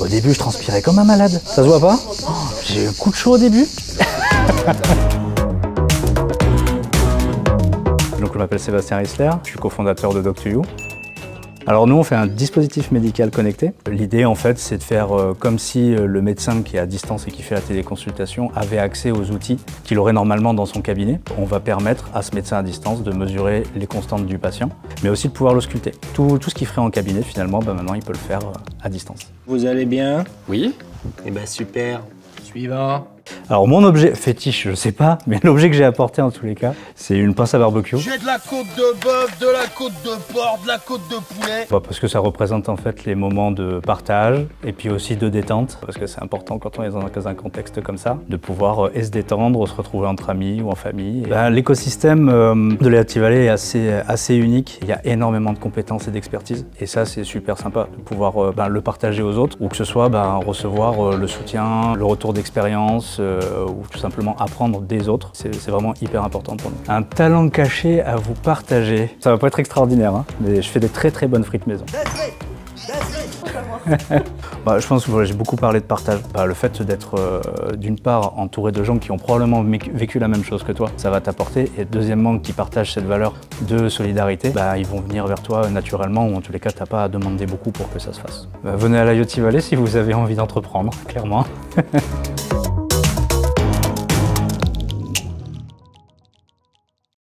Au début, je transpirais comme un malade. Ça se voit pas? Oh, j'ai eu un coup de chaud au début. Donc, je m'appelle Sébastien Risler, je suis cofondateur de Doc2U. Alors nous, on fait un dispositif médical connecté. L'idée, en fait, c'est de faire comme si le médecin qui est à distance et qui fait la téléconsultation avait accès aux outils qu'il aurait normalement dans son cabinet. On va permettre à ce médecin à distance de mesurer les constantes du patient, mais aussi de pouvoir l'ausculter. Tout ce qu'il ferait en cabinet, finalement, maintenant, il peut le faire à distance. Vous allez bien? Oui. Eh ben super. Suivant. Alors mon objet fétiche, je sais pas, mais l'objet que j'ai apporté en tous les cas, c'est une pince à barbecue. J'ai de la côte de bœuf, de la côte de porc, de la côte de poulet. Parce que ça représente en fait les moments de partage et puis aussi de détente, parce que c'est important quand on est dans un contexte comme ça, de pouvoir se détendre, se retrouver entre amis ou en famille. L'écosystème de l'Happy Valley est assez unique, il y a énormément de compétences et d'expertise, et ça c'est super sympa de pouvoir le partager aux autres, ou que ce soit recevoir le soutien, le retour d'expérience, ou tout simplement apprendre des autres. C'est vraiment hyper important pour nous. Un talent caché à vous partager. Ça va pas être extraordinaire, hein, mais je fais des très bonnes frites maison. Je pense que j'ai beaucoup parlé de partage. Le fait d'être d'une part entouré de gens qui ont probablement vécu la même chose que toi, ça va t'apporter. Et deuxièmement, qui partagent cette valeur de solidarité, ils vont venir vers toi naturellement, ou en tous les cas, t'as pas à demander beaucoup pour que ça se fasse. Venez à la Happy Valley si vous avez envie d'entreprendre, clairement.